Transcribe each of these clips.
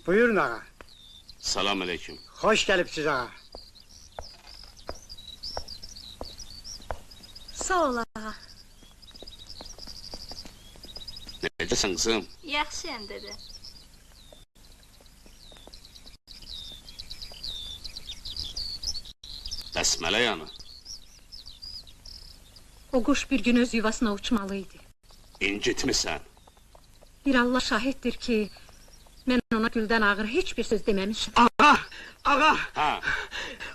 Buyurun ağa. Salam aleyküm. Hoş gelipsiz ağa. Sağ ol ağa. Necəsən qızım? Yaxşıyam dedi. Bəsmələ yanı. O kuş bir gün öz yuvasına uçmalıydı. İncitmisən. Bir Allah şahittir ki, ben ona gülden ağır hiçbir söz dememişim. Ağa! Ağa! Ha,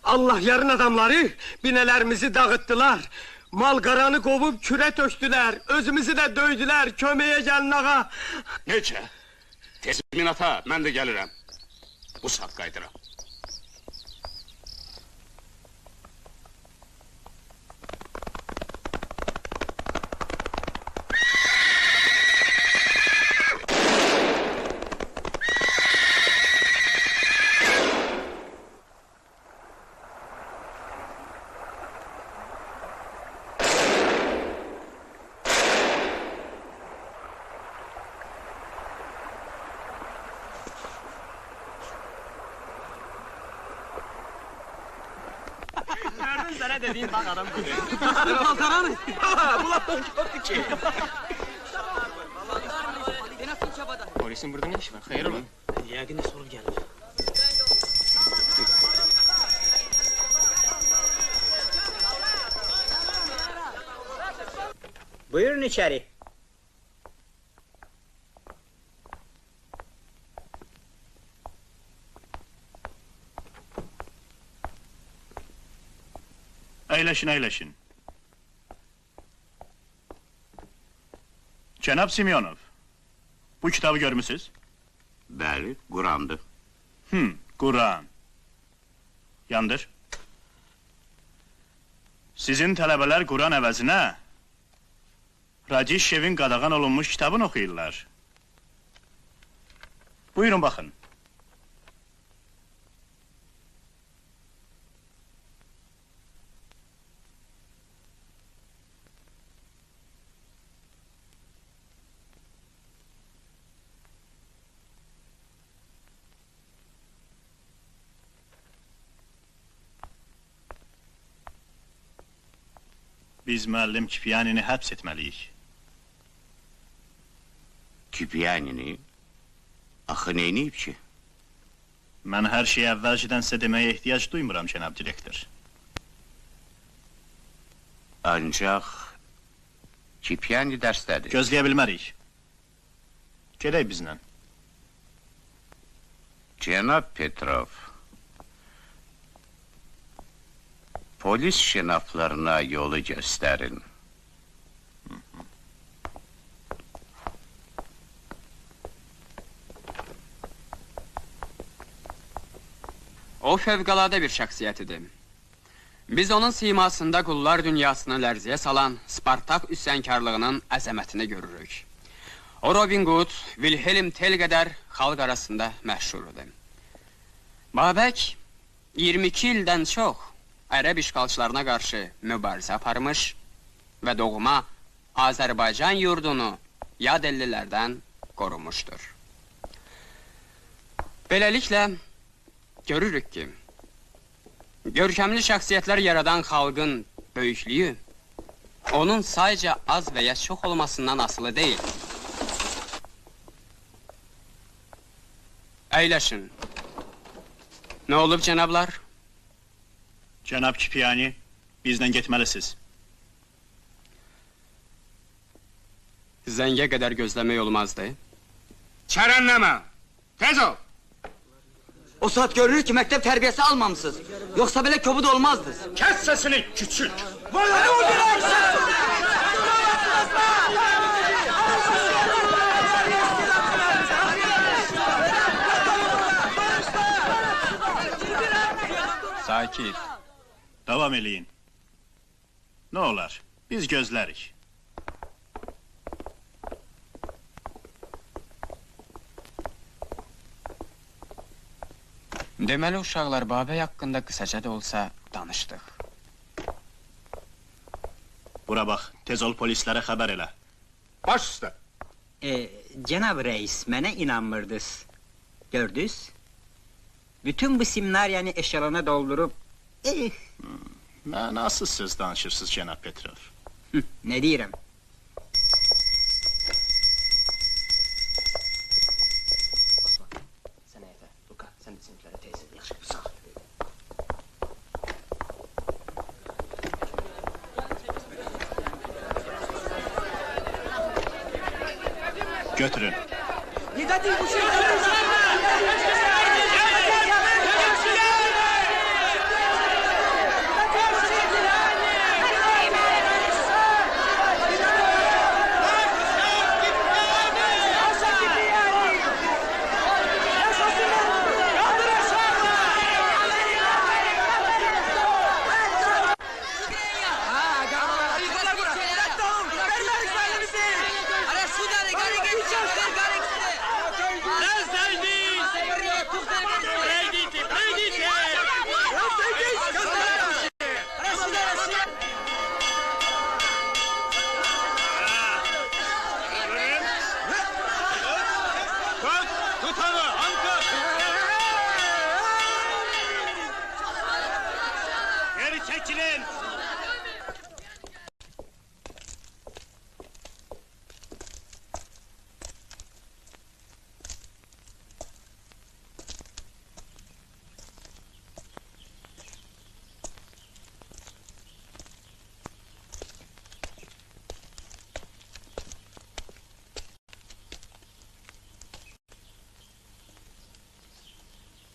Allah yarın adamları binelerimizi dağıttılar. Mal qaranı kovub küre tökdüler. Özümüzü de döydüler. Kömeğe gelin ağa. necə? Tezmin ata, mən də gəlirəm. Bu saat qaydıram. Sana dediğin bak adam gibi. Baltaranı. Bulamam yoktu ki. Polisin burada ne işi var? Hayır mı? Yəqin sorup gelir. Buyurun içeri. Əyləşin, əyləşin. Cənab Simyonov, bu kitabı görmüsünüz? Bəli, Qurandır. Quran. Yandır. Sizin tələbələr Quran əvəzinə Radişevin qadağan olunmuş kitabını oxuyurlar. Buyurun baxın. Biz müəllim Kipiyanini həbs etməliyik. Kipiyanini? Axı neyniyib ki? Mən hər şeyi əvvəlcədən sizə deməyə ehtiyac duymuram, cənab direktor. Ancaq... Kipiyani dərsdədir. Gözləyə bilmərik. Gedək bizlə. Cənab Petrov... Polis şinaflarına yolu göstərin. O fevkalade bir şəxsiyyət idi. Biz onun simasında qullar dünyasını lərziyə salan Spartak üsyankarlığının əzəmətini görürük. O Robin Hood, Wilhelm Tell qədər xalq arasında məşhurdur. Babək 22 ildən çox Ərəb işğalçılarına qarşı mübarizə aparmış və doğma Azərbaycan yurdunu yad ellilərdən qorumuşdur. Beləliklə, görürük ki, görkəmli şəxsiyyətlər yaradan xalqın böyüklüyü, onun sadəcə az və ya çox olmasından asılı deyil. Əyləşin. Nə olub, cənablar? Cənab Kipiyani, bizlə getməlisiniz. Zəngə qədər gözləmək olmazdı. Çərənləmə! Tez ol! O saat görürük ki məktəb tərbiyəsi almamışsınız. Yoxsa belə kobud olmazdınız. Kes sesini küçük! Sakit. Davam eləyin. Nə olar, biz gözlərik. Deməli, uşaqlar Babək haqqında qısaca da olsa danışdıq. Bura bax, tez ol polislərə xəbər elə. Baş üstə! Cənab reis, mənə inanmırdınız. Gördünüz? Bütün bu seminariyanı eşyalana doldurup... Nasıl söz danışırsınız cənab Petrov? Ne diyeyim? Sen Efe, Luka, sen de bizimkilere teyze. Yaxşı, sağ ol. Götürün. Geri çekilin!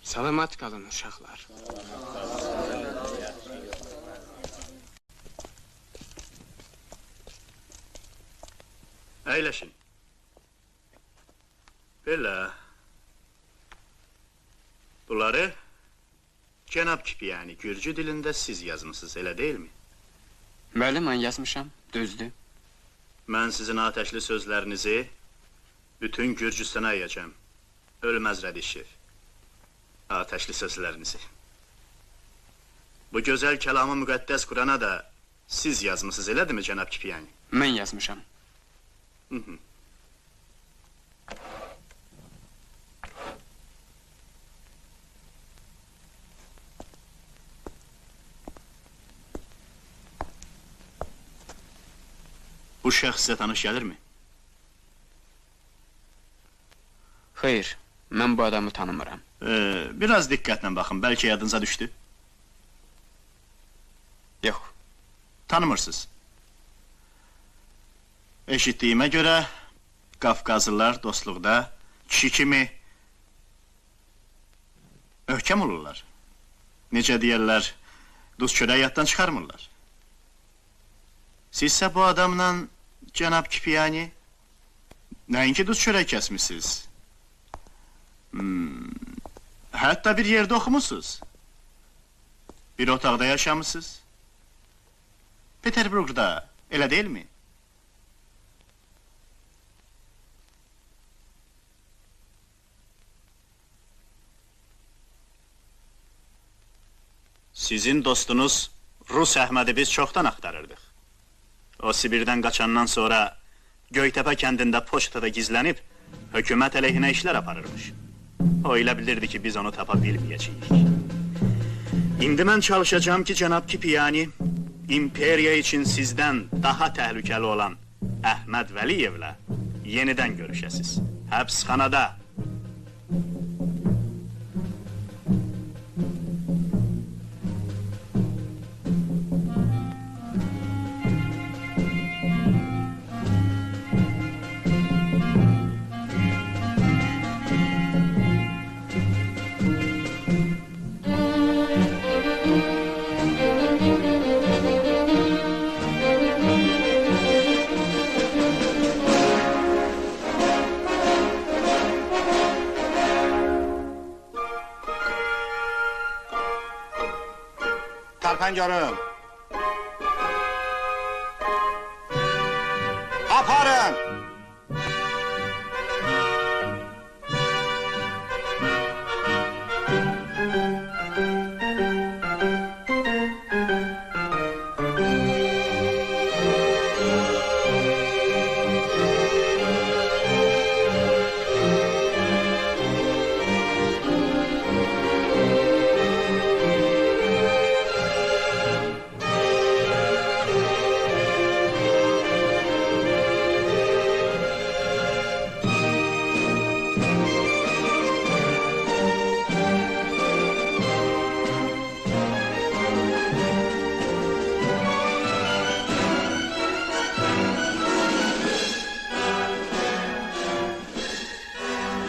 Salamat qalın uşaqlar. Əyləşin. Belə. Bunları cənab Kipiyani Gürcü dilində siz yazmısınız, elə deyilmi? Bəli, mən yazmışam, düzdür. Mən sizin ateşli sözlərinizi bütün Gürcüstana yiyəcəm. Ölməz Rədişev. Ateşli sözlərinizi. Bu gözəl kəlamı müqəddəs Qurana da siz yazmısınız, elədirmi cənab Kipiyani? Mən yazmışam. Bu şəxs sizə tanış gəlirmi? Xeyr, mən bu adamı tanımıram. Biraz diqqətlə baxın, bəlkə yadınıza düşdü. Yox, Tanımırsınız. Eşitdiyimə görə, Qafqazlılar dostluqda kişi kimi möhkəm olurlar. Necə deyərlər, duz çörək yaddan çıxarmırlar. Sizsə bu adamla, cənab Kipiyani, nəinki duz çörək kəsmişsiniz. Hətta bir yerdə oxumusunuz. Bir otaqda yaşamısınız. Peterburqda, elə deyilmi? Sizin dostunuz Rus Əhmədi biz çoxdan axtarırdıq. O Sibirdən qaçandan sonra Göytəpə kəndində poçtada gizlənib hökumət əleyhinə işlər aparırmış. O elə bilirdi ki, biz onu tapa bilməyəcəyik. İndi mən çalışacağım ki, cənab Kipiyani, imperiya üçün sizdən daha təhlükəli olan Əhməd Vəliyevlə yenidən görüşəsiz. Həbsxanada. Tərpən görüm.